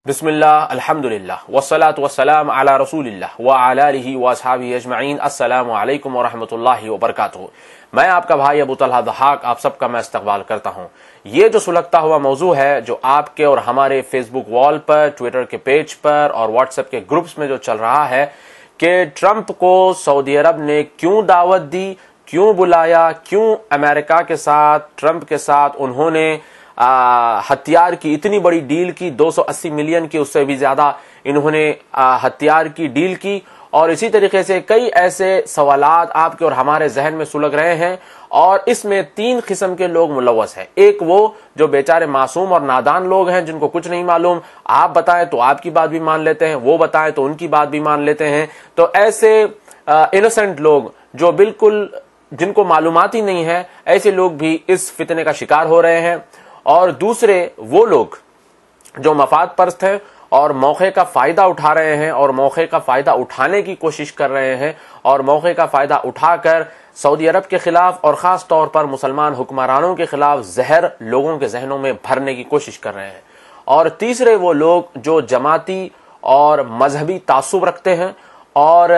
बिस्मिल्लाह अल्हम्दुलिल्लाह वस्सलातु वस्सलाम अला रसूलिल्लाह व अला आलिहि व अस्हाबिहि अजमईन। अस्सलामु अलैकुम व रहमतुल्लाहि व बरकातुहू। मैं आपका भाई अबू तलहा दहाक आप सबका मैं इस्तकबाल करता हूँ। ये जो सुलगता हुआ मौजू है जो आपके और हमारे फेसबुक वॉल पर, ट्विटर के पेज पर और व्हाट्सएप के ग्रुप्स में जो चल रहा है कि ट्रंप को सऊदी अरब ने क्यों दावत दी, क्यों बुलाया, क्यों अमेरिका के साथ, ट्रंप के साथ उन्होंने हथियार की इतनी बड़ी डील की, 280 मिलियन की, उससे भी ज्यादा इन्होंने हथियार की डील की। और इसी तरीके से कई ऐसे सवालात आपके और हमारे जहन में सुलग रहे हैं और इसमें तीन किस्म के लोग मुलव्वस हैं। एक वो जो बेचारे मासूम और नादान लोग हैं जिनको कुछ नहीं मालूम, आप बताएं तो आपकी बात भी मान लेते हैं, वो बताएं तो उनकी बात भी मान लेते हैं। तो ऐसे इनोसेंट लोग जो बिल्कुल जिनको मालूमात ही नहीं है, ऐसे लोग भी इस फितने का शिकार हो रहे हैं। और दूसरे वो लोग जो मफाद परस्त हैं और मौके का फायदा उठा रहे हैं और मौके का फायदा उठाने की कोशिश कर रहे हैं और मौके का फायदा उठाकर सऊदी अरब के खिलाफ और खास तौर पर मुसलमान हुक्मरानों के खिलाफ जहर लोगों के जहनों में भरने की कोशिश कर रहे हैं। और तीसरे वो लोग जो जमाती और मजहबी तासुब रखते हैं और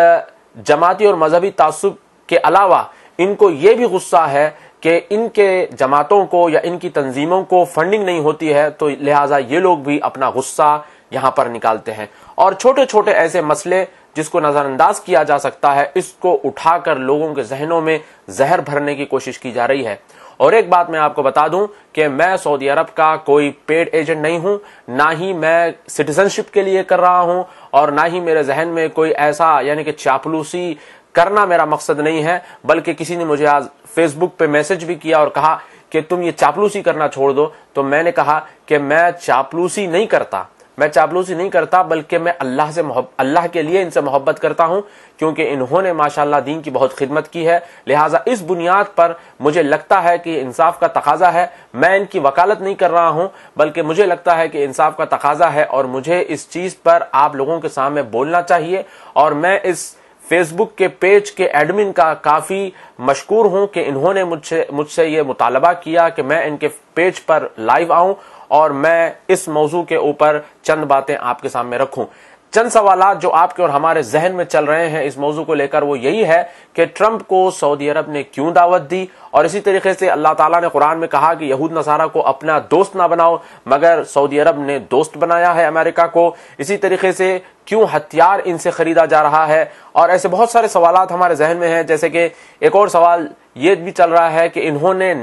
जमाती और मजहबी तासुब के अलावा इनको ये भी गुस्सा है कि इनके जमातों को या इनकी तंजीमों को फंडिंग नहीं होती है, तो लिहाजा ये लोग भी अपना गुस्सा यहां पर निकालते हैं और छोटे छोटे ऐसे मसले जिसको नजरअंदाज किया जा सकता है इसको उठाकर लोगों के जहनों में जहर भरने की कोशिश की जा रही है। और एक बात मैं आपको बता दूं कि मैं सऊदी अरब का कोई पेड एजेंट नहीं हूं, ना ही मैं सिटीजनशिप के लिए कर रहा हूं और ना ही मेरे जहन में कोई ऐसा यानी कि चापलूसी करना मेरा मकसद नहीं है। बल्कि किसी ने मुझे आज फेसबुक पे मैसेज भी किया और कहा कि तुम ये चापलूसी करना छोड़ दो। तो मैंने कहा कि मैं चापलूसी नहीं करता, बल्कि मैं अल्लाह के लिए इनसे मोहब्बत करता हूं क्योंकि इन्होंने माशाअल्लाह दीन की बहुत खिदमत की है। लिहाजा इस बुनियाद पर मुझे लगता है कि इंसाफ का तकाजा है। मैं इनकी वकालत नहीं कर रहा हूं, बल्कि मुझे लगता है कि इंसाफ का तकाजा है और मुझे इस चीज पर आप लोगों के सामने बोलना चाहिए। और मैं इस फेसबुक के पेज के एडमिन का काफी मशकूर हूं कि इन्होंने मुझसे ये मुतालबा किया कि मैं इनके पेज पर लाइव आऊं और मैं इस मौजू के ऊपर चंद बातें आपके सामने रखूं। चंद सवालात जो आपके और हमारे जहन में चल रहे हैं इस मौजू को लेकर वो यही है कि ट्रंप को सऊदी अरब ने क्यों दावत दी। और इसी तरीके से अल्लाह ताला ने कुरान में कहा कि यहूद नसारा को अपना दोस्त ना बनाओ, मगर सऊदी अरब ने दोस्त बनाया है अमेरिका को। इसी तरीके से क्यों हथियार इनसे खरीदा जा रहा है। और ऐसे बहुत सारे सवालात हमारे जहन में हैं। जैसे कि एक और सवाल ये भी चल रहा है कि इन्होंने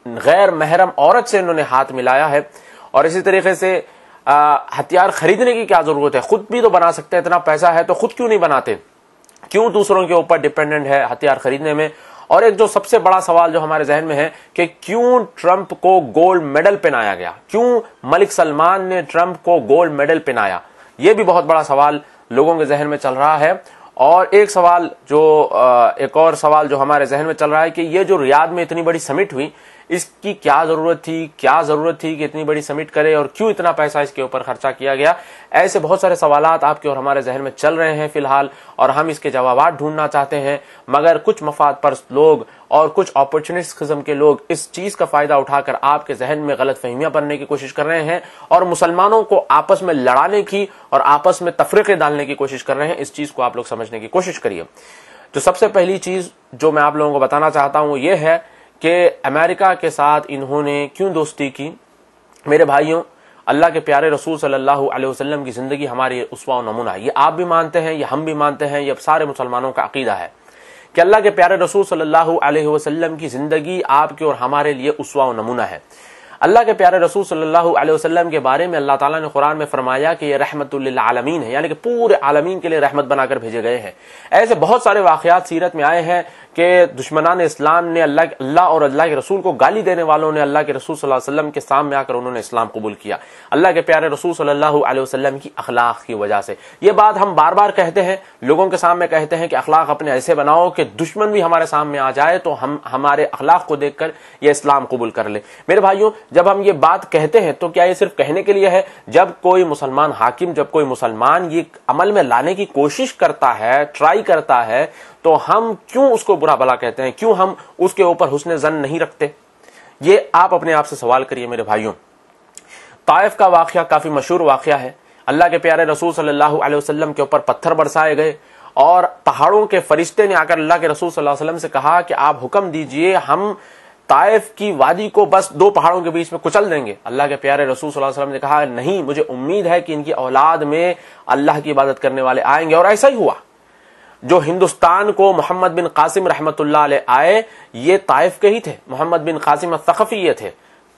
गैर महरम औरत से इन्होंने हाथ मिलाया है। और इसी तरीके से हथियार खरीदने की क्या जरूरत है, खुद भी तो बना सकते हैं, इतना पैसा है तो खुद क्यों नहीं बनाते, क्यों दूसरों के ऊपर डिपेंडेंट है हथियार खरीदने में। और एक जो सबसे बड़ा सवाल जो हमारे जहन में है कि क्यों ट्रंप को गोल्ड मेडल पहनाया गया, क्यों मलिक सलमान ने ट्रंप को गोल्ड मेडल पहनाया, यह भी बहुत बड़ा सवाल लोगों के जहन में चल रहा है। और एक और सवाल जो हमारे जहन में चल रहा है कि ये जो रियाद में इतनी बड़ी समिट हुई इसकी क्या जरूरत थी कि इतनी बड़ी समिट करे और क्यों इतना पैसा इसके ऊपर खर्चा किया गया। ऐसे बहुत सारे सवालात आपके और हमारे जहन में चल रहे हैं फिलहाल और हम इसके जवाब ढूंढना चाहते हैं। मगर कुछ मफाद परस्त लोग और कुछ अपॉर्चुनिस्ट किस्म के लोग इस चीज का फायदा उठाकर आपके जहन में गलत फहमियां बनने की कोशिश कर रहे हैं और मुसलमानों को आपस में लड़ाने की और आपस में तफरीके डालने की कोशिश कर रहे हैं। इस चीज को आप लोग समझने की कोशिश करिए। तो सबसे पहली चीज जो मैं आप लोगों को बताना चाहता हूं ये है कि अमेरिका के साथ इन्होंने क्यों दोस्ती की। मेरे भाइयों, अल्लाह के प्यारे रसूल सल्लल्लाहु अलैहि वसल्लम की जिंदगी हमारी उस्वा और नमूना है। ये आप भी मानते हैं, ये हम भी मानते हैं, ये सारे मुसलमानों का अकीदा है कि अल्लाह के प्यारे रसूल सल्लल्लाहु अलैहि वसल्लम की जिंदगी आपके और हमारे लिए उस्वा और नमूना है। अल्लाह के प्यारे रसूल सल्लल्लाहु अलैहि वसल्लम के बारे में अल्लाह ताला ने कुरान में फरमाया कि ये रहमतुल लिल आलमीन है, यानी कि पूरे आलमीन के लिए रहमत बनाकर भेजे गए हैं। ऐसे बहुत सारे वाकयात सीरत में आए हैं कि दुश्मनान इस्लाम ने अल्लाह और अल्लाह के रसूल को गाली देने वालों ने अल्लाह के रसूल सल्लल्लाहु अलैहि वसल्लम के सामने आकर उन्होंने इस्लाम कबूल किया अल्लाह के प्यारे रसूल सल्लल्लाहु अलैहि वसल्लम की अखलाक की वजह से। ये बात हम बार बार कहते हैं, लोगों के सामने कहते हैं कि अखलाक अपने ऐसे बनाओ कि दुश्मन भी हमारे सामने आ जाए तो हम हमारे अखलाक को देखकर ये इस्लाम कबूल कर ले। मेरे भाइयों, जब हम ये बात कहते हैं तो क्या ये सिर्फ कहने के लिए है? जब कोई मुसलमान हाकिम, जब कोई मुसलमान ये अमल में लाने की कोशिश करता है, ट्राई करता है, तो हम क्यों उसको बुरा भला कहते हैं, क्यों हम उसके ऊपर हुस्न जन नहीं रखते? ये आप अपने आप से सवाल करिए मेरे भाइयों। ताइफ का वाकया काफी मशहूर वाकया है। अल्लाह के प्यारे रसूल सल्लल्लाहु अलैहि वसल्लम के ऊपर पत्थर बरसाए गए और पहाड़ों के फरिश्ते ने आकर अल्लाह के रसूल सल्लल्लाहु अलैहि वसल्लम से कहा कि आप हुक्म दीजिए, हम ताइफ की वादी को बस 2 पहाड़ों के बीच में कुचल देंगे। अल्लाह के प्यारे रसूल सल्लल्लाहु अलैहि वसल्लम ने कहा, नहीं, मुझे उम्मीद है कि इनकी औलाद में अल्लाह की इबादत करने वाले आएंगे। और ऐसा ही हुआ। जो हिंदुस्तान को मोहम्मद बिन कासिम रहमतुल्लाह अलैह आए, ये ताइफ के ही थे। मोहम्मद बिन कासिम अस-सक़फ़ी ये थे,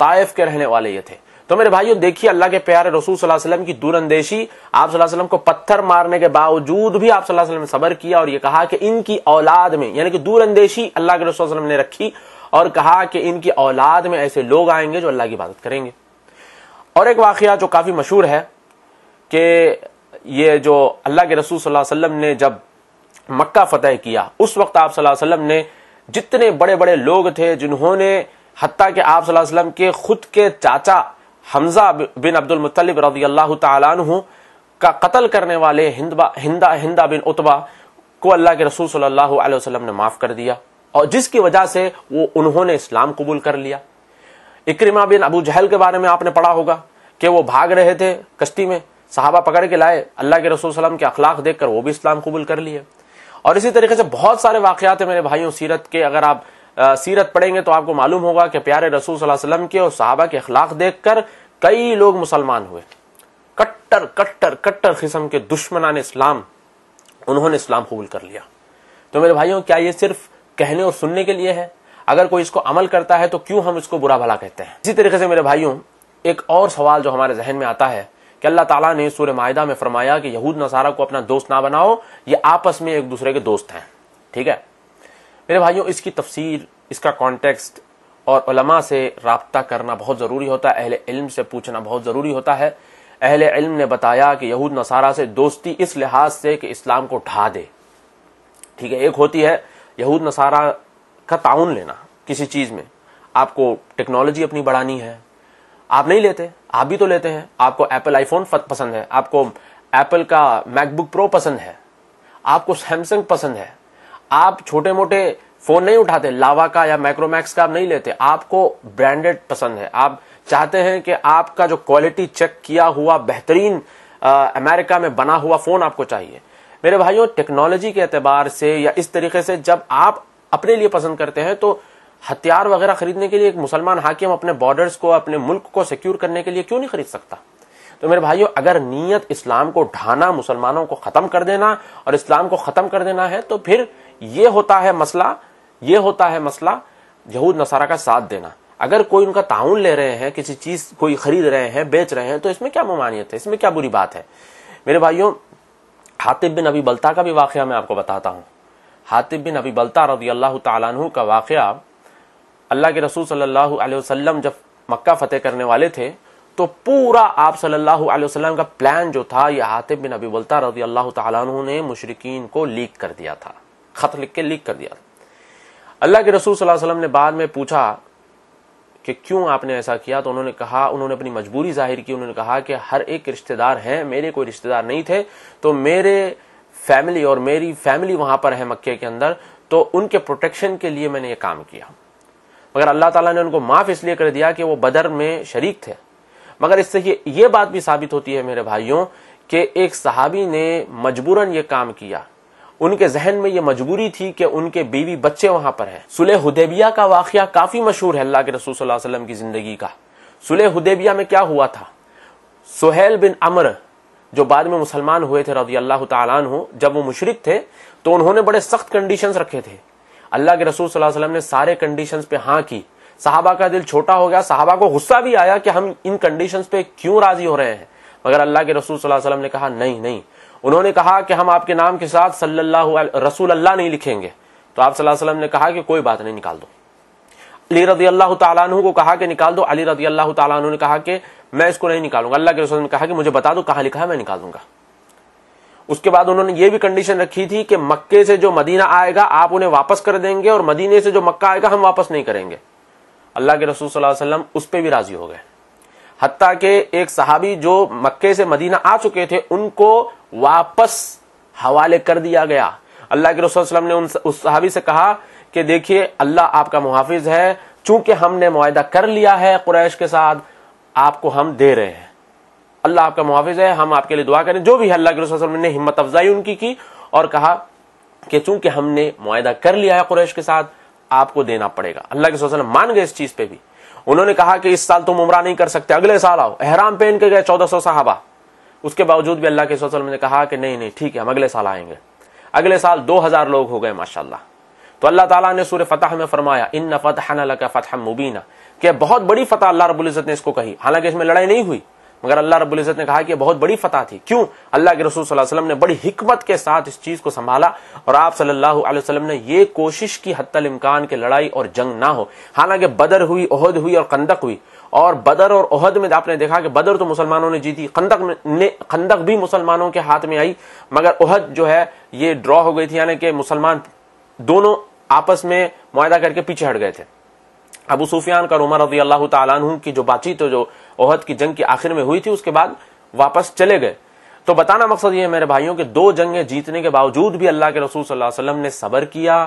ताइफ के रहने वाले ये थे। तो मेरे भाइयों देखिए, अल्लाह के प्यारे रसूल सल्लल्लाहु अलैहि वसल्लम की दूरअंदेशी, आप सल्लल्लाहु अलैहि वसल्लम को पत्थर मारने के बावजूद भी आप सल्लल्लाहु अलैहि वसल्लम ने सब्र किया और ये कहा कि इनकी औलाद में, यानी कि दूरअंदेशी अल्लाह के रसूल सल्लल्लाहु अलैहि वसल्लम ने रखी और कहा कि इनकी औलाद में ऐसे लोग आएंगे जो अल्लाह की इबादत करेंगे। और एक वाकया जो काफी मशहूर है कि ये जो अल्लाह के रसूल सल्लल्लाहु अलैहि वसल्लम ने जब मक्का फतह किया, उस वक्त आप सल्लल्लाहु अलैहि वसल्लम ने जितने बड़े बड़े लोग थे, जिन्होंने हत्ता कि आप सल्लल्लाहु अलैहि वसल्लम के खुद के चाचा हमजा बिन अब्दुल मुत्तलिब रज़ियल्लाहु ताला अन्हु का कत्ल करने वाले हिंदा बिन उतबा को अल्लाह के रसूल सल्लल्लाहु अलैहि वसल्लम ने माफ कर दिया और जिसकी वजह से वो उन्होंने इस्लाम कबूल कर लिया। इक्रिमा बिन अबू जहल के बारे में आपने पढ़ा होगा कि वो भाग रहे थे कश्ती में, सहाबा पकड़ के लाए, अल्लाह के रसूल सल्लल्लाहु अलैहि वसल्लम के अखलाक देखकर वो भी इस्लाम कबूल कर लिए। और इसी तरीके से बहुत सारे वाकयात है मेरे भाइयों सीरत के। अगर आप सीरत पढ़ेंगे तो आपको मालूम होगा कि प्यारे रसूल सल्लल्लाहु अलैहि वसल्लम के और सहाबा के अखलाक देखकर कई लोग मुसलमान हुए। कट्टर कट्टर कट्टर किस्म के दुश्मनान इस्लाम, उन्होंने इस्लाम कबूल कर लिया। तो मेरे भाइयों, क्या ये सिर्फ कहने और सुनने के लिए है? अगर कोई इसको अमल करता है तो क्यों हम इसको बुरा भला कहते हैं? इसी तरीके से मेरे भाइयों, एक और सवाल जो हमारे जहन में आता है कि अल्लाह ताला ने सूरह माइदा में फरमाया कि यहूद नसारा को अपना दोस्त ना बनाओ, ये आपस में एक दूसरे के दोस्त हैं। ठीक है मेरे भाइयों, इसकी तफसीर, इसका कॉन्टेक्स्ट और उलमा से राब्ता करना बहुत जरूरी होता है, अहले इल्म से पूछना बहुत जरूरी होता है। अहले इल्म ने बताया कि यहूद नसारा से दोस्ती इस लिहाज से कि इस्लाम को ढा दे। ठीक है, एक होती है यहूद नसारा का ताउन लेना किसी चीज में। आपको टेक्नोलॉजी अपनी बढ़ानी है, आप नहीं लेते, आप भी तो लेते हैं। आपको एप्पल आईफोन पसंद है, आपको एप्पल का मैकबुक प्रो पसंद है, आपको सैमसंग पसंद है, आप छोटे मोटे फोन नहीं उठाते, लावा का या माइक्रोमैक्स का आप नहीं लेते, आपको ब्रांडेड पसंद है। आप चाहते हैं कि आपका जो क्वालिटी चेक किया हुआ बेहतरीन अमेरिका में बना हुआ फोन आपको चाहिए। मेरे भाइयों, टेक्नोलॉजी के एतबार से या इस तरीके से जब आप अपने लिए पसंद करते हैं तो हथियार वगैरह खरीदने के लिए एक मुसलमान हाकिम अपने बॉर्डर्स को, अपने मुल्क को सिक्योर करने के लिए क्यों नहीं खरीद सकता? तो मेरे भाइयों, अगर नीयत इस्लाम को ढाना, मुसलमानों को खत्म कर देना और इस्लाम को खत्म कर देना है, तो फिर ये होता है मसला यहूद नसारा का साथ देना। अगर कोई उनका ताउन ले रहे हैं, किसी चीज कोई खरीद रहे हैं, बेच रहे हैं, तो इसमें क्या ममानियत है, इसमें क्या बुरी बात है? मेरे भाइयों, हातिब बिन अबी बल्ता का भी वाकया मैं आपको बताता हूं। हातिब बिन अबी बल्ता रज़ियल्लाहु ताला अन्हु का वाकया, अल्लाह के रसूल सल्लल्लाहु अलैहि वसल्लम जब मक्का फतेह करने वाले थे तो पूरा आप सल्लल्लाहु अलैहि वसल्लम का प्लान जो था, यह हातिब बिन अबी बल्ता रज़ियल्लाहु ताला अन्हु ने मुशरिकीन को लीक कर दिया था, खत लिख के लीक कर दिया था। अल्लाह के रसूल सल्लल्लाहु अलैहि वसल्लम ने बाद में पूछा कि क्यों आपने ऐसा किया, तो उन्होंने अपनी मजबूरी जाहिर की। उन्होंने कहा कि हर एक रिश्तेदार हैं, मेरे कोई रिश्तेदार नहीं थे, तो मेरे फैमिली और मेरी फैमिली वहां पर है मक्के के अंदर, तो उनके प्रोटेक्शन के लिए मैंने ये काम किया। मगर अल्लाह ताला ने उनको माफ इसलिए कर दिया कि वो बदर में शरीक थे। मगर इससे ये बात भी साबित होती है मेरे भाइयों कि एक सहाबी ने मजबूरन ये काम किया, उनके जहन में ये मजबूरी थी कि उनके बीवी बच्चे वहां पर हैं। सुलह हुदैबिया का वाकया काफी मशहूर है अल्लाह के रसूल सल्लल्लाहु अलैहि वसल्लम की जिंदगी का। सुलह हुदैबिया में क्या हुआ था? सुहेल बिन अमर जो बाद में मुसलमान हुए थे रज़ियल्लाहु ताला अन्हु, जब वो मुशरिक थे तो उन्होंने बड़े सख्त कंडीशंस रखे थे। अल्लाह के रसूल सल्लल्लाहु अलैहि वसल्लम ने सारे कंडीशंस पे हाँ की। सहाबा का दिल छोटा हो गया, सहाबा को गुस्सा भी आया कि हम इन कंडीशंस पे क्यों राजी हो रहे हैं। मगर अल्लाह के रसूल सल्लल्लाहु अलैहि वसल्लम ने कहा नहीं। उन्होंने कहा कि हम आपके नाम के साथ सल्लल्लाहु रसूल अल्लाह नहीं लिखेंगे। तो आप सल्लल्लाहु अलैहि वसल्लम ने कहा कि कोई बात नहीं, निकाल दो। अली रज़ियल्लाहु ताला अन्हु को कहा कि निकाल दो। अली रज़ियल्लाहु ताला अन्हु ने कहा कि मैं इसको नहीं निकालूंगा। अल्लाह के रसूल ने कहा कि मुझे बता दो कहां लिखा है, मैं निकाल दूंगा। उसके बाद उन्होंने ये भी कंडीशन रखी थी कि मक्के से जो मदीना आएगा आप उन्हें वापस कर देंगे और मदीने से जो मक्का आएगा हम वापस नहीं करेंगे। अल्लाह के रसूल सल्लल्लाहु अलैहि वसल्लम उस पर भी राजी हो गए। हत्ता के एक सहाबी जो मक्के से मदीना आ चुके थे उनको वापस हवाले कर दिया गया। अल्लाह के रसूल सल्लल्लाहु अलैहि वसल्लम ने उस सहाबी से कहा कि देखिए अल्लाह आपका मुहाफिज है, चूंकि हमने मुआहदा कर लिया है कुरैश के साथ, आपको हम दे रहे हैं। अल्लाह आपका मुहाफिज है, हम आपके लिए दुआ करें। जो भी है, अल्लाह के रसूल सल्लल्लाहु अलैहि वसल्लम ने हिम्मत अफजाई उनकी की और कहा कि चूंकि हमने मुआहदा कर लिया है कुरैश के साथ, आपको देना पड़ेगा। अल्लाह के रसूल सल्लल्लाहु अलैहि वसल्लम मान गए इस चीज पे भी। उन्होंने कहा कि इस साल तुम उम्रा नहीं कर सकते, अगले साल आओ। एहराम पहन के गए 1400 सहाबा। उसके बावजूद भी अल्लाह के रसूल सल्लल्लाहु अलैहि वसल्लम ने कहा कि नहीं नहीं ठीक है, हम अगले साल आएंगे। अगले साल 2000 लोग हो गए माशाअल्लाह। तो अल्लाह ताला ने सूरह फतह में फरमाया, इन्ना फतहना लका फतहम मुबीना, कि बहुत बड़ी फतह अल्लाह रब्बुल इज्जत ने इसको कही। हालांकि इसमें लड़ाई नहीं हुई, मगर अल्लाह रब्बुल इज्जत ने कहा कि बहुत बड़ी फतह थी। क्यों? अल्लाह के रसूल सल्लल्लाहु अलैहि वसल्लम ने बड़ी हिकमत के साथ इस चीज को संभाला और आप सल्लल्लाहु अलैहि वसल्लम ने ये कोशिश की हत्तल इम्कान के लड़ाई और जंग ना हो। हालांकि बदर हुई, ओहद हुई और कंदक हुई, और बदर और ओहद में आपने देखा कि बदर तो मुसलमानों ने जीती, कंदक भी मुसलमानों के हाथ में आई, मगर ओहद जो है ये ड्रॉ हो गई थी, यानी कि मुसलमान दोनों आपस में मुआहदा करके पीछे हट गए थे। अबू सुफियान का उमर रज़ी अल्लाह तआला अन्हु की जो बातचीत जो ओहद की जंग की आखिर में हुई थी, उसके बाद वापस चले गए। तो बताना मकसद ये है मेरे भाइयों कि 2 जंगें जीतने के बावजूद भी अल्लाह के रसूल सल्लल्लाहु अलैहि वसल्लम ने सब्र किया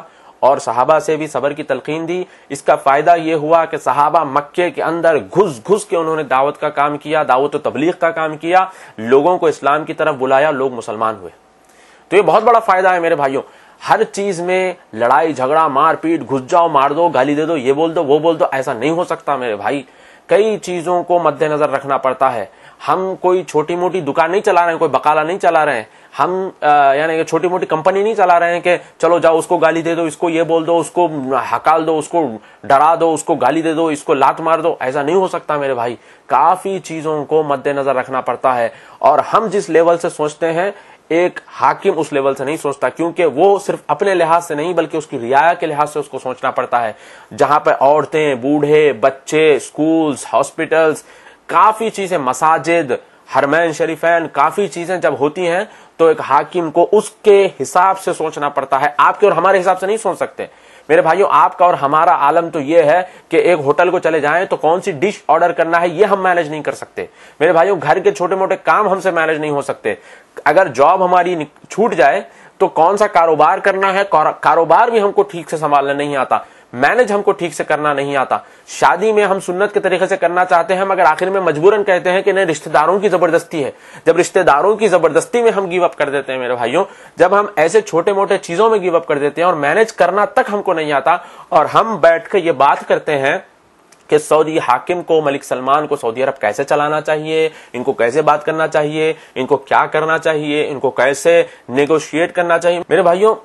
और सहाबा से भी सब्र की तलकीन दी। इसका फायदा यह हुआ कि सहाबा मक्के के अंदर घुस घुस के उन्होंने दावत का काम किया, दावत और तबलीग का काम किया, लोगों को इस्लाम की तरफ बुलाया, लोग मुसलमान हुए। तो ये बहुत बड़ा फायदा है मेरे भाइयों। हर चीज में लड़ाई झगड़ा मारपीट, घुस जाओ, मार दो, गाली दे दो, ये बोल दो, वो बोल दो, ऐसा नहीं हो सकता मेरे भाई। कई चीजों को मद्देनजर रखना पड़ता है। हम कोई छोटी मोटी दुकान नहीं चला रहे हैं, कोई बकाला नहीं चला रहे हैं, हम यानी कि छोटी मोटी कंपनी नहीं चला रहे हैं कि चलो जाओ उसको गाली दे दो, इसको ये बोल दो, उसको हकाल दो, उसको डरा दो, उसको गाली दे दो, इसको लात मार दो। ऐसा नहीं हो सकता मेरे भाई। काफी चीजों को मद्देनजर रखना पड़ता है और हम जिस लेवल से सोचते हैं, एक हाकिम उस लेवल से नहीं सोचता, क्योंकि वो सिर्फ अपने लिहाज से नहीं बल्कि उसकी रियाया के लिहाज से उसको सोचना पड़ता है। जहां पर औरतें, बूढ़े, बच्चे, स्कूल्स, हॉस्पिटल्स, काफी चीजें, मसाजिद, हरमैन शरीफैन, काफी चीजें जब होती हैं तो एक हाकिम को उसके हिसाब से सोचना पड़ता है। आपके और हमारे हिसाब से नहीं सोच सकते मेरे भाइयों। आपका और हमारा आलम तो यह है कि एक होटल को चले जाएं तो कौन सी डिश ऑर्डर करना है ये हम मैनेज नहीं कर सकते मेरे भाइयों। घर के छोटे मोटे काम हमसे मैनेज नहीं हो सकते। अगर जॉब हमारी छूट जाए तो कौन सा कारोबार करना है, कारोबार भी हमको ठीक से संभालना नहीं आता, मैनेज हमको ठीक से करना नहीं आता। शादी में हम सुन्नत के तरीके से करना चाहते हैं मगर आखिर में मजबूरन कहते हैं कि नहीं, रिश्तेदारों की जबरदस्ती है। जब रिश्तेदारों की जबरदस्ती में हम गिव अप कर देते हैं मेरे भाइयों, जब हम ऐसे छोटे मोटे चीजों में गिव अप कर देते हैं और मैनेज करना तक हमको नहीं आता और हम बैठ कर ये बात करते हैं कि सऊदी हाकिम को, मलिक सलमान को सऊदी अरब कैसे चलाना चाहिए, इनको कैसे बात करना चाहिए, इनको क्या करना चाहिए, इनको कैसे नेगोशिएट करना चाहिए। मेरे भाइयों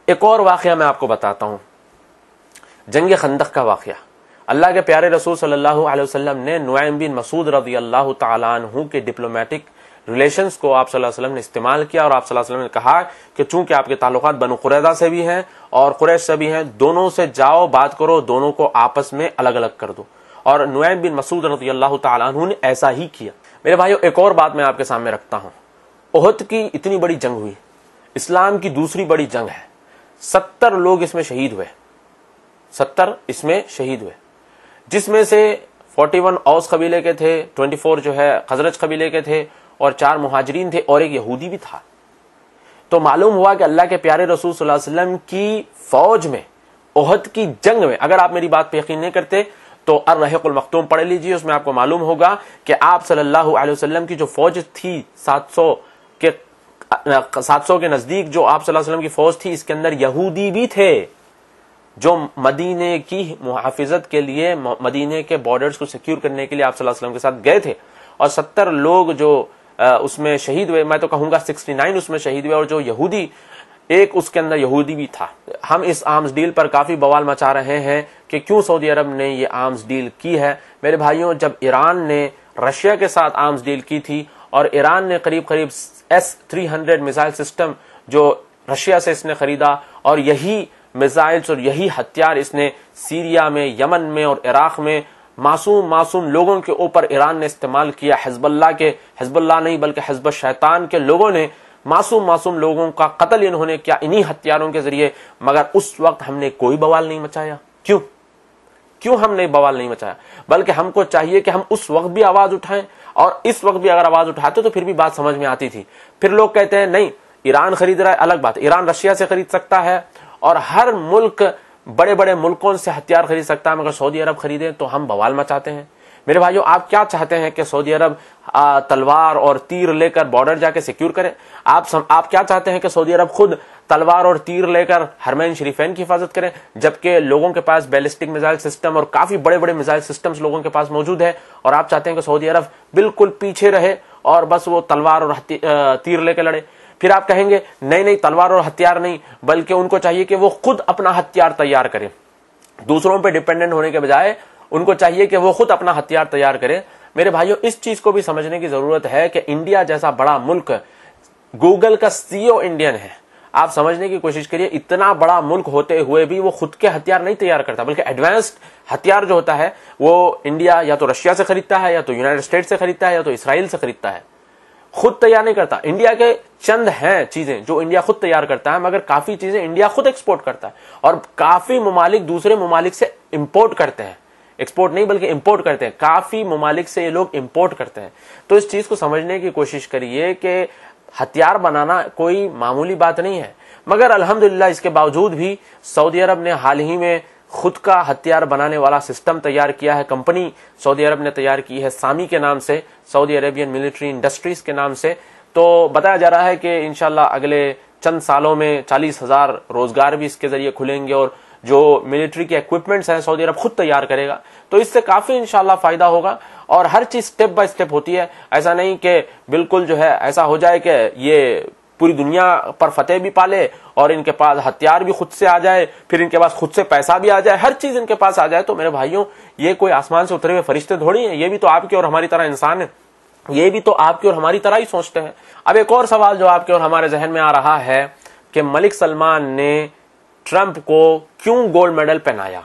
एक और वाकया मैं आपको बताता हूं, जंग खंदक का वाकया। अल्लाह के प्यारे रसूल सल्लल्लाहु अलैहि वसल्लम ने नुआइम बिन मसूद रज़ी अल्लाह तआला अन्हु के डिप्लोमेटिक रिलेशंस को आप सल्लल्लाहु अलैहि वसल्लम ने इस्तेमाल किया और आप सल्लल्लाहु अलैहि वसल्लम ने कहा कि चूंकि आपके ताल्लुकात बनु कुरैज़ा से भी हैं और कुरैश से भी हैं, दोनों से जाओ, बात करो, दोनों को आपस में अलग अलग कर दो। और नुआइम बिन मसूद रज़ी अल्लाह तआला अन्हु ने ऐसा ही किया। मेरे भाइयों एक और बात मैं आपके सामने रखता हूं। ओहद की इतनी बड़ी जंग हुई, इस्लाम की दूसरी बड़ी जंग है, 70 लोग इसमें शहीद हुए, 70 इसमें शहीद हुए, जिसमें से 41 औस कबीले के थे, 24 जो है खजरज कबीले के थे और 4 मुहाजिरीन थे और एक यहूदी भी था। तो मालूम हुआ कि अल्लाह के प्यारे रसूल सल्लल्लाहु अलैहि वसल्लम की फौज में, ओहद की जंग में, अगर आप मेरी बात पे यकीन नहीं करते तो अर्रहिकुल मख्तूम पढ़ लीजिए, उसमें आपको मालूम होगा कि आप सल्लल्लाहु अलैहि वसल्लम की जो फौज थी 700 के नजदीक जो आप सल्लल्लाहु अलैहि वसल्लम की फौज थी, इसके अंदर यहूदी भी थे जो मदीने की मुहाफिजत के लिए, मदीने के बॉर्डर्स को सिक्योर करने के लिए आप सल्लल्लाहु अलैहि वसल्लम के साथ गए थे। और 70 लोग जो उसमें शहीद हुए, मैं तो कहूंगा 69 उसमें शहीद हुए, और जो यहूदी एक उसके अंदर यहूदी भी था। हम इस आर्म्स डील पर काफी बवाल मचा रहे हैं कि क्यों सऊदी अरब ने ये आर्म्स डील की है। मेरे भाइयों जब ईरान ने रशिया के साथ आर्म्स डील की थी और ईरान ने करीब करीब S-300 मिसाइल सिस्टम जो रशिया से इसने खरीदा और यही मिसाइल्स और यही हथियार इसने सीरिया में, यमन में और इराक में मासूम लोगों के ऊपर ईरान ने इस्तेमाल किया। हिजबुल्लाह नहीं बल्कि हिजब शैतान के लोगों ने मासूम लोगों का कत्ल इन्होंने किया इन्हीं हथियारों के जरिए, मगर उस वक्त हमने कोई बवाल नहीं मचाया। क्यों हमने बवाल नहीं मचाया? बल्कि हमको चाहिए कि हम उस वक्त भी आवाज उठाएं और इस वक्त भी अगर आवाज उठाते तो फिर भी बात समझ में आती थी। फिर लोग कहते हैं नहीं, ईरान खरीद रहा है, अलग बात, ईरान रशिया से खरीद सकता है और हर मुल्क बड़े बड़े मुल्कों से हथियार खरीद सकता है, मगर सऊदी अरब खरीदे तो हम बवाल मचाते हैं। मेरे भाइयों, आप क्या चाहते हैं कि सऊदी अरब तलवार और तीर लेकर बॉर्डर जाके सिक्योर करे? आप क्या चाहते हैं कि सऊदी अरब खुद तलवार और तीर लेकर हरमैन शरीफैन की हिफाजत करें, जबकि लोगों के पास बैलिस्टिक मिसाइल सिस्टम और काफी बड़े बड़े मिसाइल सिस्टम्स लोगों के पास मौजूद है, और आप चाहते हैं कि सऊदी अरब बिल्कुल पीछे रहे और बस वो तलवार और तीर लेकर लड़े? फिर आप कहेंगे नहीं नहीं, तलवार और हथियार नहीं, बल्कि उनको चाहिए कि वो खुद अपना हथियार तैयार करें। दूसरों पे डिपेंडेंट होने के बजाय उनको चाहिए कि वो खुद अपना हथियार तैयार करें। मेरे भाइयों, इस चीज को भी समझने की जरूरत है कि इंडिया जैसा बड़ा मुल्क, गूगल का सीईओ इंडियन है। आप समझने की कोशिश करिए, इतना बड़ा मुल्क होते हुए भी वो खुद के हथियार नहीं तैयार करता, बल्कि एडवांस्ड हथियार जो होता है वो इंडिया या तो रशिया से खरीदता है, या तो यूनाइटेड स्टेट से खरीदता है, या तो इसराइल से खरीदता है। खुद तैयार नहीं करता। इंडिया के चंद हैं चीजें जो इंडिया खुद तैयार करता है, मगर काफी चीजें इंडिया खुद एक्सपोर्ट करता है, और काफी ममालिक दूसरे ममालिक से इंपोर्ट करते हैं। एक्सपोर्ट नहीं बल्कि इंपोर्ट करते हैं, काफी ममालिक से ये लोग इंपोर्ट करते हैं। तो इस चीज को समझने की कोशिश करिए कि हथियार बनाना कोई मामूली बात नहीं है। मगर अल्हम्दुलिल्लाह इसके बावजूद भी सऊदी अरब ने हाल ही में खुद का हथियार बनाने वाला सिस्टम तैयार किया है। कंपनी सऊदी अरब ने तैयार की है सामी के नाम से, सऊदी अरेबियन मिलिट्री इंडस्ट्रीज के नाम से। तो बताया जा रहा है कि इंशाल्लाह अगले चंद सालों में 40,000 रोजगार भी इसके जरिए खुलेंगे, और जो मिलिट्री के इक्विपमेंट्स हैं सऊदी अरब खुद तैयार करेगा। तो इससे काफी इंशाल्लाह फायदा होगा, और हर चीज स्टेप बाय स्टेप होती है। ऐसा नहीं कि बिल्कुल जो है ऐसा हो जाए कि ये पूरी दुनिया पर फतेह भी पाले और इनके पास हथियार भी खुद से आ जाए, फिर इनके पास खुद से पैसा भी आ जाए, हर चीज इनके पास आ जाए। तो मेरे भाइयों, ये कोई आसमान से उतरे हुए फरिश्ते थोड़ी हैं, ये भी तो आपकी और हमारी तरह इंसान है, ये भी तो आपकी और हमारी तरह ही सोचते हैं। अब एक और सवाल जो आपके और हमारे जहन में आ रहा है कि मलिक सलमान ने ट्रंप को क्यों गोल्ड मेडल पहनाया।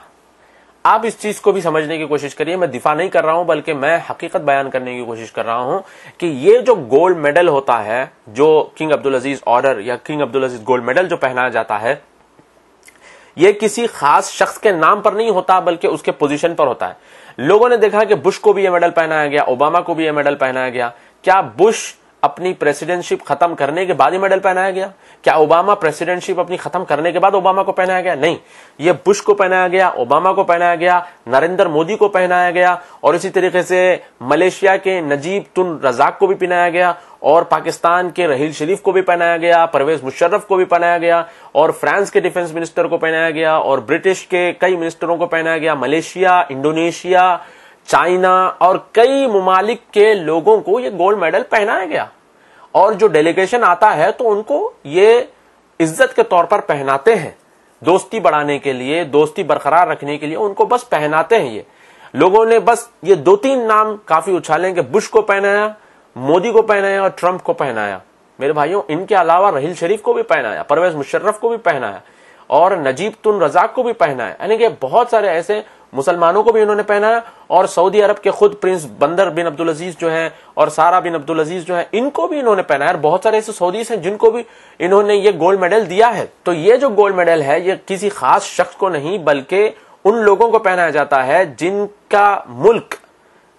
आप इस चीज को भी समझने की कोशिश करिए। मैं दिफा नहीं कर रहा हूं, बल्कि मैं हकीकत बयान करने की कोशिश कर रहा हूं कि ये जो गोल्ड मेडल होता है, जो किंग अब्दुल अजीज ऑर्डर या किंग अब्दुल अजीज गोल्ड मेडल जो पहनाया जाता है, ये किसी खास शख्स के नाम पर नहीं होता, बल्कि उसके पोजीशन पर होता है। लोगों ने देखा कि बुश को भी ये मेडल पहनाया गया, ओबामा को भी ये मेडल पहनाया गया। क्या बुश अपनी प्रेसिडेंटशिप खत्म करने के बाद ही मेडल पहनाया गया? क्या ओबामा प्रेसिडेंटशिप अपनी खत्म करने के बाद ओबामा को पहनाया गया? नहीं, ये बुश को पहनाया गया, ओबामा को पहनाया गया, नरेंद्र मोदी को पहनाया गया, और इसी तरीके से मलेशिया के नजीब तुन रजाक को भी पहनाया गया, और पाकिस्तान के रहील शरीफ को भी पहनाया गया, परवेज मुशर्रफ को भी पहनाया गया, और फ्रांस के डिफेंस मिनिस्टर को पहनाया गया, और ब्रिटिश के कई मिनिस्टरों को पहनाया गया, मलेशिया, इंडोनेशिया, चाइना और कई ममालिक के लोगों को ये गोल्ड मेडल पहनाया गया। और जो डेलीगेशन आता है तो उनको ये इज्जत के तौर पर पहनाते हैं, दोस्ती बढ़ाने के लिए, दोस्ती बरकरार रखने के लिए उनको बस पहनाते हैं। ये लोगों ने बस ये 2-3 नाम काफी उछाले कि बुश को पहनाया, मोदी को पहनाया और ट्रंप को पहनाया। मेरे भाइयों, इनके अलावा रहील शरीफ को भी पहनाया, परवेज मुशर्रफ को भी पहनाया, और नजीब तुन रजाक को भी पहनाया। यानी कि बहुत सारे ऐसे मुसलमानों को भी इन्होंने पहनाया, और सऊदी अरब के खुद प्रिंस बंदर बिन अब्दुल अजीज जो हैं और सारा बिन अब्दुल अजीज जो हैं, इनको भी इन्होंने पहनाया। बहुत सारे ऐसे सऊदीस हैं जिनको भी इन्होंने ये गोल्ड मेडल दिया है। तो ये जो गोल्ड मेडल है ये किसी खास शख्स को नहीं, बल्कि उन लोगों को पहनाया जाता है जिनका मुल्क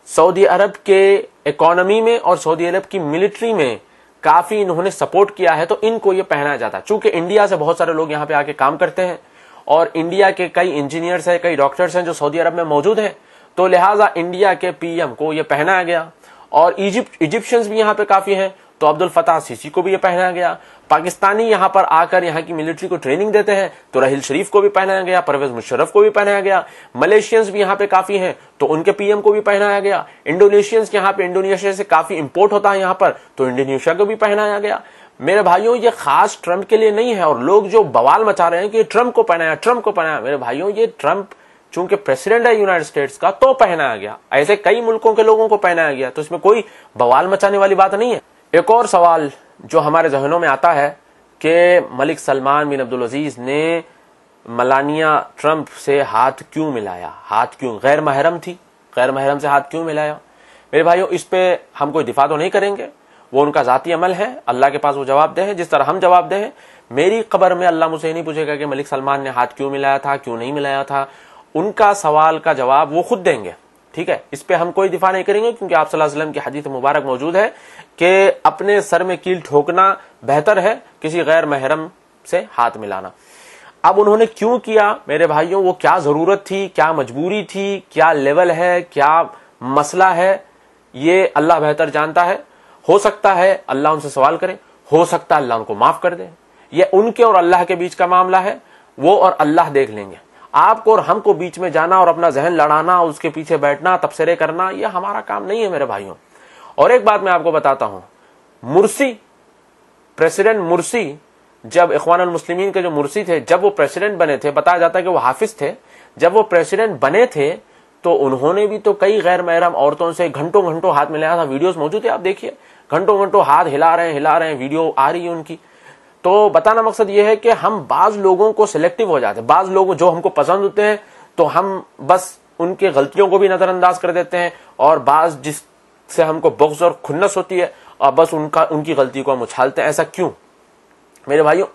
सऊदी अरब के इकोनॉमी में और सऊदी अरब की मिलिट्री में काफी इन्होंने सपोर्ट किया है, तो इनको ये पहनाया जाता है। चूंकि इंडिया से बहुत सारे लोग यहाँ पे आके काम करते हैं, और इंडिया के कई इंजीनियर्स हैं, कई डॉक्टर्स हैं जो सऊदी अरब में मौजूद हैं, तो लिहाजा इंडिया के पीएम को यह पहनाया गया। और इजिप्शियंस भी यहाँ पे काफी हैं, तो अब्दुल फताह सीसी को भी ये पहनाया गया। पाकिस्तानी यहाँ पर आकर यहाँ की मिलिट्री को ट्रेनिंग देते हैं, तो रहील शरीफ को भी पहनाया गया, परवेज मुशर्रफ को भी पहनाया गया। मलेशियंस भी यहाँ पे काफी हैं, तो उनके पीएम को भी पहनाया गया। इंडोनेशियंस यहाँ पे, इंडोनेशिया से काफी इंपोर्ट होता है यहाँ पर, तो इंडोनेशिया को भी पहनाया गया। मेरे भाइयों, ये खास ट्रंप के लिए नहीं है। और लोग जो बवाल मचा रहे हैं कि ट्रंप को पहनाया, ट्रंप को पहनाया, मेरे भाइयों ये ट्रंप चूंकि प्रेसिडेंट है यूनाइटेड स्टेट्स का तो पहनाया गया, ऐसे कई मुल्कों के लोगों को पहनाया गया, तो इसमें कोई बवाल मचाने वाली बात नहीं है। एक और सवाल जो हमारे जहनों में आता है कि मलिक सलमान बिन अब्दुल अजीज ने मलानिया ट्रंप से हाथ क्यों मिलाया, हाथ क्यों, गैर महरम थी, गैर महरम से हाथ क्यों मिलाया। मेरे भाइयों, इस पे हम कोई दिफा तो नहीं करेंगे, वो उनका जाती अमल है, अल्लाह के पास वो जवाब दे हैं जिस तरह हम जवाब दे हैं। मेरी कब्र में अल्लाह मुझसे नहीं पूछेगा कि मलिक सलमान ने हाथ क्यों मिलाया था, क्यों नहीं मिलाया था। उनका सवाल का जवाब वो खुद देंगे, ठीक है। इस पे हम कोई दिफा नहीं करेंगे, क्योंकि आप सल्लल्लाहु अलैहि वसल्लम की हदीस मुबारक मौजूद है कि अपने सर में कील ठोकना बेहतर है किसी गैर महरम से हाथ मिलाना। अब उन्होंने क्यों किया मेरे भाइयों, वो क्या जरूरत थी, क्या मजबूरी थी, क्या लेवल है, क्या मसला है ये अल्लाह बेहतर जानता है। हो सकता है अल्लाह उनसे सवाल करे, हो सकता है अल्लाह उनको माफ कर दे। ये उनके और अल्लाह के बीच का मामला है, वो और अल्लाह देख लेंगे। आपको और हमको बीच में जाना और अपना जहन लड़ाना, उसके पीछे बैठना, तबसरे करना, यह हमारा काम नहीं है मेरे भाइयों। और एक बात मैं आपको बताता हूं, मुर्सी, प्रेसिडेंट मुर्सी, जब इख्वानुल मुस्लिमीन के जो मुर्सी थे, जब वो प्रेसिडेंट बने थे, बताया जाता है कि वो हाफिज थे, जब वो प्रेसिडेंट बने थे तो उन्होंने भी तो कई गैर महरम औरतों से घंटों घंटों हाथ मिलाया था। वीडियोस मौजूद है, आप देखिए, घंटों घंटों हाथ हिला रहे हैं, वीडियो आ रही है उनकी। तो बताना मकसद ये है कि हम बाज लोगों को सिलेक्टिव हो जाते हैं। बाज लोग जो हमको पसंद होते हैं तो हम बस उनके गलतियों को भी नजरअंदाज कर देते हैं, और बाज जिससे हमको बुग़्ज़ और खुन्नस होती है और बस उनकी गलती को हम उछालते हैं। ऐसा क्यों मेरे भाइयों?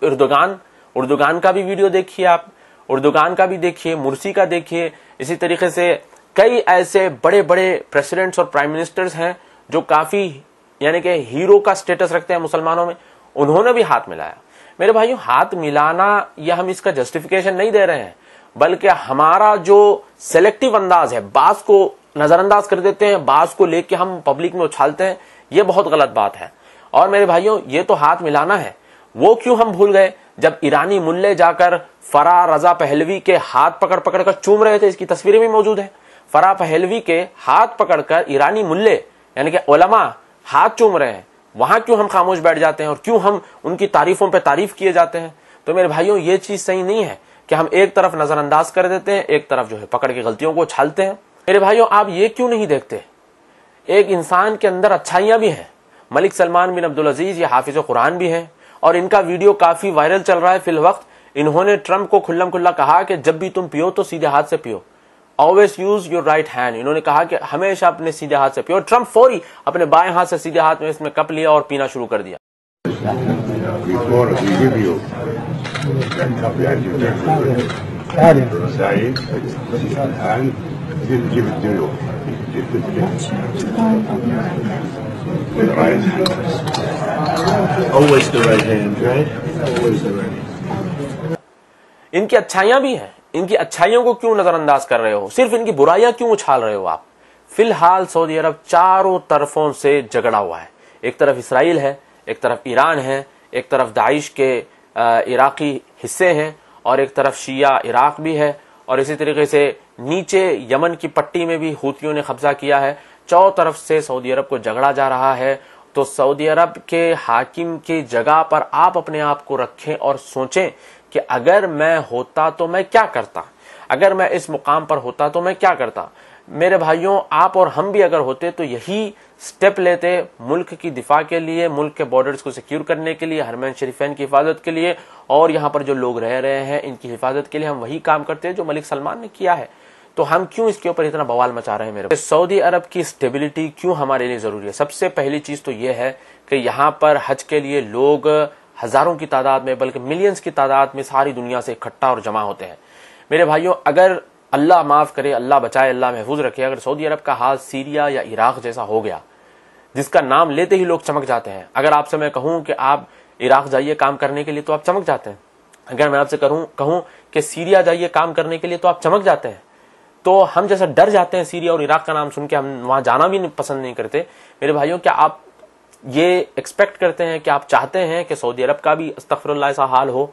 उर्दुगान का भी वीडियो देखिए, आप उर्दुगान का भी देखिए, मुर्सी का देखिए। इसी तरीके से कई ऐसे बड़े बड़े प्रेसिडेंट्स और प्राइम मिनिस्टर्स हैं जो काफी यानी कि हीरो का स्टेटस रखते हैं मुसलमानों में, उन्होंने भी हाथ मिलाया। मेरे भाइयों, हाथ मिलाना या हम इसका जस्टिफिकेशन नहीं दे रहे हैं, बल्कि हमारा जो सेलेक्टिव अंदाज है, बास को नजरअंदाज कर देते हैं, बास को लेके हम पब्लिक में उछालते हैं, ये बहुत गलत बात है। और मेरे भाइयों, ये तो हाथ मिलाना है, वो क्यों हम भूल गए जब ईरानी मुल्ले जाकर फराह रजा पहलवी के हाथ पकड़ पकड़ कर चूम रहे थे। इसकी तस्वीरें भी मौजूद है। फराह पहलवी के हाथ पकड़कर ईरानी मुल्ले यानी कि उलमा हाथ चूम रहे हैं, वहां क्यों हम खामोश बैठ जाते हैं और क्यों हम उनकी तारीफों पे तारीफ किए जाते हैं? तो मेरे भाइयों, ये चीज सही नहीं है कि हम एक तरफ नजरअंदाज कर देते हैं, एक तरफ जो है पकड़ के गलतियों को छालते हैं। मेरे भाइयों, आप ये क्यों नहीं देखते, एक इंसान के अंदर अच्छाइयां भी हैं। मलिक सलमान बिन अब्दुल अजीज ये हाफिज कुरान भी हैं, और इनका वीडियो काफी वायरल चल रहा है फिल वक्त। इन्होंने ट्रंप को खुल्लम खुल्ला कहा कि जब भी तुम पियो तो सीधे हाथ से पियो, always use your right hand. इन्होंने कहा कि हमेशा अपने सीधे हाथ से पियो। ट्रंप फौरी अपने बाएं हाथ से सीधे हाथ में इसमें कप लिया और पीना शुरू कर दिया। Always the right hand, right? Always the right hand. इनकी अच्छाइयां भी हैं, इनकी अच्छाइयों को क्यों नजरअंदाज कर रहे हो? सिर्फ इनकी बुराइयां क्यों उछाल रहे हो आप? फिलहाल सऊदी अरब चारों तरफों से झगड़ा हुआ है। एक तरफ इसराइल है, एक तरफ ईरान है, एक तरफ दाइश के इराकी हिस्से हैं, और एक तरफ शिया इराक भी है, और इसी तरीके से नीचे यमन की पट्टी में भी हूतियों ने कब्जा किया है। चारों तरफ से सऊदी अरब को झगड़ा जा रहा है। तो सऊदी अरब के हाकिम की जगह पर आप अपने आप को रखें और सोचें कि अगर मैं होता तो मैं क्या करता, अगर मैं इस मुकाम पर होता तो मैं क्या करता। मेरे भाइयों, आप और हम भी अगर होते तो यही स्टेप लेते मुल्क की दिफा के लिए, मुल्क के बॉर्डर्स को सिक्योर करने के लिए, हरमैन शरीफैन की हिफाजत के लिए, और यहाँ पर जो लोग रह रहे हैं इनकी हिफाजत के लिए हम वही काम करते हैं जो मलिक सलमान ने किया है। तो हम क्यों इसके ऊपर इतना बवाल मचा रहे हैं? मेरे सऊदी अरब की स्टेबिलिटी क्यों हमारे लिए जरूरी है? सबसे पहली चीज तो यह है कि यहाँ पर हज के लिए लोग हजारों की तादाद में, बल्कि मिलियंस की तादाद में सारी दुनिया से इकट्ठा और जमा होते हैं। मेरे भाइयों, अगर अल्लाह माफ करे, अल्लाह बचाए, अल्लाह महफूज रखे, अगर सऊदी अरब का हाल सीरिया या इराक जैसा हो गया, जिसका नाम लेते ही लोग चमक जाते हैं। अगर आपसे मैं कहूं कि आप इराक जाइए काम करने के लिए तो आप चमक जाते हैं। अगर मैं आपसे कहूं कि सीरिया जाइए काम करने के लिए तो आप चमक जाते हैं। तो हम जैसा डर जाते हैं सीरिया और इराक का नाम सुन के, हम वहां जाना भी पसंद नहीं करते। मेरे भाइयों, क्या आप ये एक्सपेक्ट करते हैं कि आप चाहते हैं कि सऊदी अरब का भी अस्तगफिरुल्लाह ऐसा हाल हो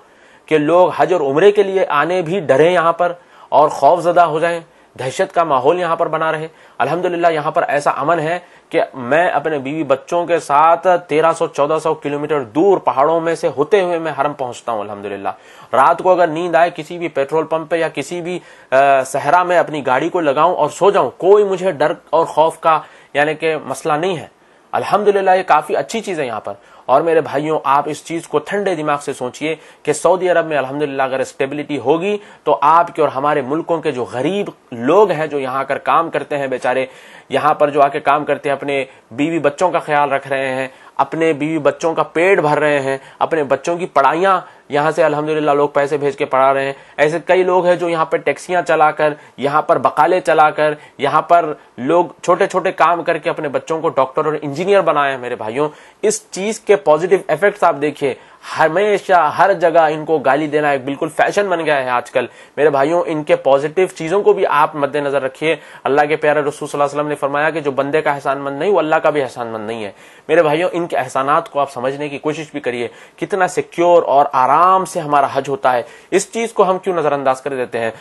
कि लोग हज और उम्रे के लिए आने भी डरें यहाँ पर और खौफजदा हो जाएं, दहशत का माहौल यहाँ पर बना रहे? अल्हम्दुलिल्लाह यहाँ पर ऐसा अमन है कि मैं अपने बीवी बच्चों के साथ 1300-1400 किलोमीटर दूर पहाड़ों में से होते हुए मैं हरम पहुंचता हूँ अल्हम्दुलिल्लाह। रात को अगर नींद आए किसी भी पेट्रोल पंप पे या किसी भी सहरा में अपनी गाड़ी को लगाऊं और सो जाऊं, कोई मुझे डर और खौफ का यानी कि मसला नहीं है। अल्हम्दुलिल्लाह ये काफी अच्छी चीज है यहाँ पर। और मेरे भाइयों, आप इस चीज को ठंडे दिमाग से सोचिए कि सऊदी अरब में अल्हम्दुलिल्लाह अगर स्टेबिलिटी होगी तो आपके और हमारे मुल्कों के जो गरीब लोग हैं जो यहाँ आकर काम करते हैं, बेचारे यहाँ पर जो आके काम करते हैं, अपने बीवी बच्चों का ख्याल रख रहे हैं, अपने बीवी बच्चों का पेट भर रहे हैं, अपने बच्चों की पढ़ाइयां यहाँ से अल्हम्दुलिल्लाह लोग पैसे भेज के पढ़ा रहे हैं। ऐसे कई लोग हैं जो यहाँ पर टैक्सियां चलाकर, यहाँ पर बकाले चलाकर, यहाँ पर लोग छोटे छोटे काम करके अपने बच्चों को डॉक्टर और इंजीनियर बनाए हैं। मेरे भाइयों, इस चीज के पॉजिटिव इफेक्ट्स आप देखिए, हमेशा हर जगह इनको गाली देना एक बिल्कुल फैशन बन गया है आजकल। मेरे भाइयों, इनके पॉजिटिव चीजों को भी आप मद्देनजर रखिए। अल्लाह के प्यारे रसूल सल्लल्लाहु अलैहि वसल्लम ने फरमाया कि जो बंदे का एहसानमंद नहीं वो अल्लाह का भी एहसानमंद नहीं है। मेरे भाइयों, इनके एहसानात को आप समझने की कोशिश भी करिए। कितना सिक्योर और आराम से हमारा हज होता है, इस चीज को हम क्यों नजरअंदाज कर देते हैं।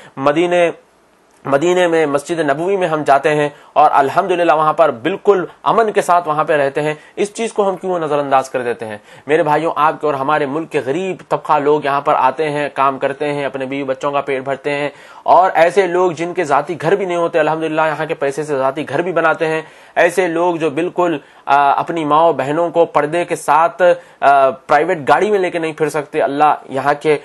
मदीने में मस्जिद नबवी में हम जाते हैं और अल्हम्दुलिल्लाह वहां पर बिल्कुल अमन के साथ वहां पे रहते हैं, इस चीज को हम क्यों नजरअंदाज कर देते हैं। मेरे भाइयों, आपके और हमारे मुल्क के गरीब तबका लोग यहाँ पर आते हैं, काम करते हैं, अपने बीवी बच्चों का पेट भरते हैं, और ऐसे लोग जिनके जाती घर भी नहीं होते अल्हम्दुलिल्लाह यहाँ के पैसे से जाती घर भी बनाते हैं। ऐसे लोग जो बिल्कुल अपनी माओ बहनों को पर्दे के साथ प्राइवेट गाड़ी में लेके नहीं फिर सकते, अल्लाह यहाँ के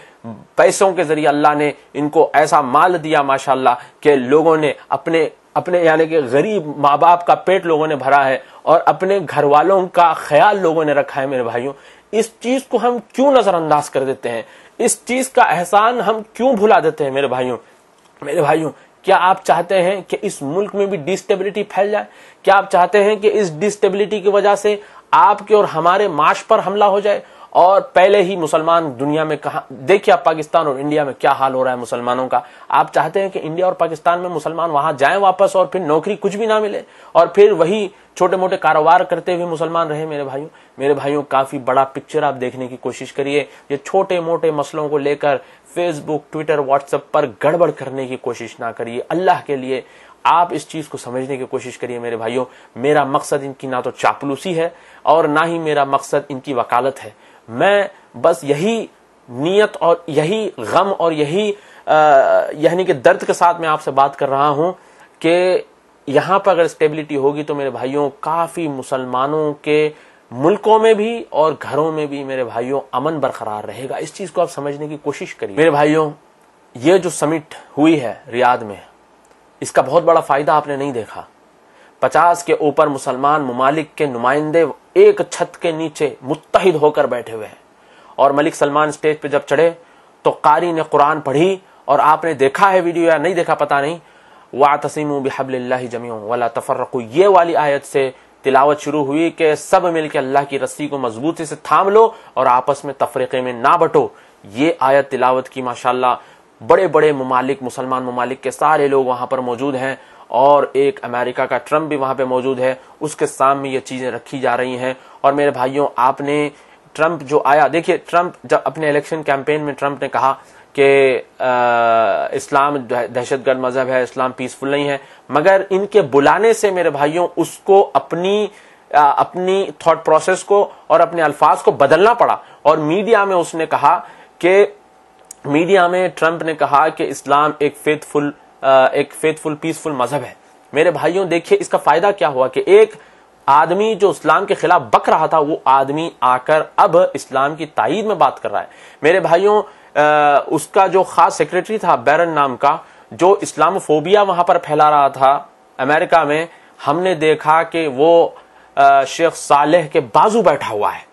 पैसों के जरिए अल्लाह ने इनको ऐसा माल दिया माशाअल्लाह कि लोगों ने अपने यानी कि गरीब माँ बाप का पेट लोगों ने भरा है और अपने घर वालों का ख्याल लोगों ने रखा है। मेरे भाइयों, इस चीज को हम क्यों नजरअंदाज कर देते हैं, इस चीज का एहसान हम क्यों भुला देते हैं। मेरे भाइयों, क्या आप चाहते हैं कि इस मुल्क में भी डिस्टेबिलिटी फैल जाए? क्या आप चाहते हैं कि इस डिस्टेबिलिटी की वजह से आपके और हमारे माश पर हमला हो जाए? और पहले ही मुसलमान दुनिया में कहा, देखिए आप पाकिस्तान और इंडिया में क्या हाल हो रहा है मुसलमानों का। आप चाहते हैं कि इंडिया और पाकिस्तान में मुसलमान वहां जाएं वापस और फिर नौकरी कुछ भी ना मिले और फिर वही छोटे मोटे कारोबार करते हुए मुसलमान रहे। मेरे भाइयों, काफी बड़ा पिक्चर आप देखने की कोशिश करिए। ये छोटे मोटे मसलों को लेकर फेसबुक, ट्विटर, व्हाट्सएप पर गड़बड़ करने की कोशिश ना करिए। अल्लाह के लिए आप इस चीज को समझने की कोशिश करिए। मेरे भाइयों, मेरा मकसद इनकी ना तो चापलूसी है और ना ही मेरा मकसद इनकी वकालत है। मैं बस यही नीयत और यही गम और यही यानी कि दर्द के साथ मैं आपसे बात कर रहा हूं कि यहां पर अगर स्टेबिलिटी होगी तो मेरे भाइयों काफी मुसलमानों के मुल्कों में भी और घरों में भी मेरे भाइयों अमन बरकरार रहेगा। इस चीज को आप समझने की कोशिश करिए। मेरे भाइयों, ये जो समिट हुई है रियाद में, इसका बहुत बड़ा फायदा आपने नहीं देखा। 50 के ऊपर मुसलमान मुमालिक के नुमाइंदे एक छत के नीचे मुत्तहिद होकर बैठे हुए हैं और मलिक सलमान स्टेज पे जब चढ़े तो कारी ने कुरान पढ़ी और आपने देखा है वीडियो या नहीं देखा पता नहीं, वातसिमू बिहब्लिल्लाहि जमीअन वला तफर्रकू, ये वाली आयत से तिलावत शुरू हुई कि सब मिलकर अल्लाह की रस्सी को मजबूती से थाम लो और आपस में तफरीके में ना बटो। ये आयत तिलावत की माशाअल्लाह बड़े बड़े मुमालिक, मुसलमान मुमालिक के सारे लोग वहां पर मौजूद हैं और एक अमेरिका का ट्रंप भी वहां पे मौजूद है, उसके सामने ये चीजें रखी जा रही हैं। और मेरे भाइयों, आपने ट्रंप जो आया, देखिए ट्रंप जब अपने इलेक्शन कैंपेन में ट्रंप ने कहा कि इस्लाम दहशतगर्द मजहब है, इस्लाम पीसफुल नहीं है, मगर इनके बुलाने से मेरे भाइयों उसको अपनी थॉट प्रोसेस को और अपने अल्फाज को बदलना पड़ा। और मीडिया में उसने कहा कि ट्रंप ने कहा कि इस्लाम एक फेथफुल पीसफुल मजहब है। मेरे भाइयों, देखिए इसका फायदा क्या हुआ कि एक आदमी जो इस्लाम के खिलाफ बक रहा था वो आदमी आकर अब इस्लाम की तायीद में बात कर रहा है। मेरे भाइयों, उसका जो खास सेक्रेटरी था बैरन नाम का, जो इस्लामोफोबिया वहां पर फैला रहा था अमेरिका में, हमने देखा कि वो शेख सालेह के बाजू बैठा हुआ है।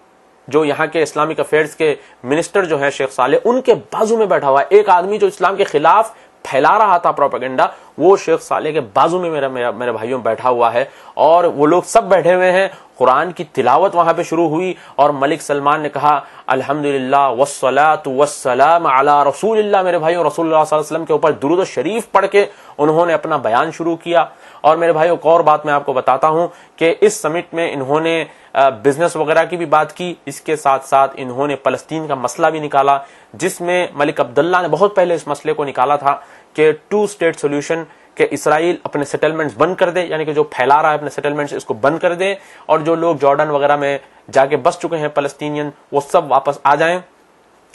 जो यहाँ के इस्लामिक अफेयर्स के मिनिस्टर जो है शेख सालेह, उनके बाजू में बैठा हुआ है। एक आदमी जो इस्लाम के खिलाफ फैला रहा था प्रोपेगेंडा, वो शेख सालेह के बाजू में मेरे भाइयों बैठा हुआ है और वो लोग सब बैठे हुए हैं। कुरान की तिलावत वहां पे शुरू हुई और मलिक सलमान ने कहा अल्हम्दुलिल्लाह वस्सलातु वस्सलाम अला रसूलिल्लाह। मेरे भाइयों, रसूलुल्लाह सल्लल्लाहु अलैहि वसल्लम के ऊपर दुरूद शरीफ पढ़ के उन्होंने अपना बयान शुरू किया। और मेरे भाइयों, एक और बात मैं आपको बताता हूं कि इस समिट में इन्होंने बिजनेस वगैरह की भी बात की, इसके साथ साथ इन्होंने फलस्तीन का मसला भी निकाला, जिसमें मलिक अब्दुल्ला ने बहुत पहले इस मसले को निकाला था कि 2 स्टेट सोल्यूशन, कि इसराइल अपने सेटलमेंट्स बंद कर दे, यानी कि जो फैला रहा है अपने सेटलमेंट्स इसको बंद कर दे और जो लोग जॉर्डन वगैरह में जाके बस चुके हैं फलस्तीनियन, वो सब वापस आ जाएं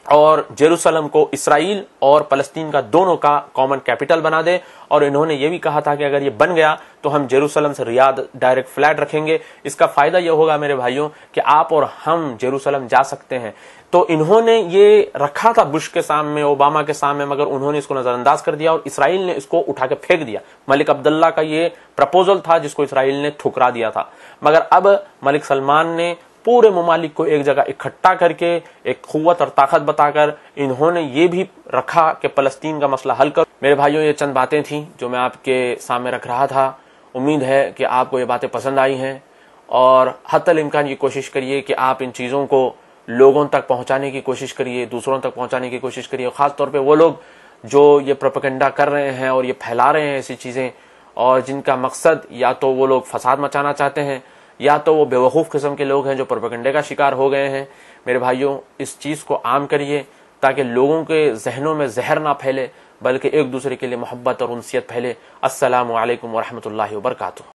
और जेरूसलम को इसराइल और फलस्तीन का दोनों का कॉमन कैपिटल बना दे। और इन्होंने ये भी कहा था कि अगर ये बन गया तो हम जेरूसलम से रियाद डायरेक्ट फ्लाइट रखेंगे। इसका फायदा यह होगा मेरे भाइयों कि आप और हम जेरूसलम जा सकते हैं। तो इन्होंने ये रखा था बुश के सामने, ओबामा के सामने, मगर उन्होंने इसको नजरअंदाज कर दिया और इसराइल ने इसको उठा के फेंक दिया। मलिक अब्दुल्ला का ये प्रपोजल था जिसको इसराइल ने ठुकरा दिया था। मगर अब मलिक सलमान ने पूरे मुमालिक को एक जगह इकट्ठा करके एक कुव्वत और ताकत बताकर इन्होंने ये भी रखा कि फलस्तीन का मसला हल कर। मेरे भाइयों, ये चंद बातें थी जो मैं आपके सामने रख रहा था। उम्मीद है कि आपको ये बातें पसंद आई हैं और हत्तल इम्कान की कोशिश करिए कि आप इन चीजों को लोगों तक पहुंचाने की कोशिश करिए, दूसरों तक पहुंचाने की कोशिश करिए। खास तौर पे वो लोग जो ये प्रोपेगेंडा कर रहे हैं और ये फैला रहे हैं ऐसी चीजें, और जिनका मकसद या तो वो लोग फसाद मचाना चाहते हैं या तो वो बेवकूफ किस्म के लोग हैं जो प्रोपेगेंडे का शिकार हो गए हैं। मेरे भाइयों, इस चीज को आम करिए ताकि लोगों के जहनों में जहर ना फैले, बल्कि एक दूसरे के लिए मोहब्बत और उनसियत फैले। अस्सलामु अलैकुम व रहमतुल्लाहि व बरकातुहू।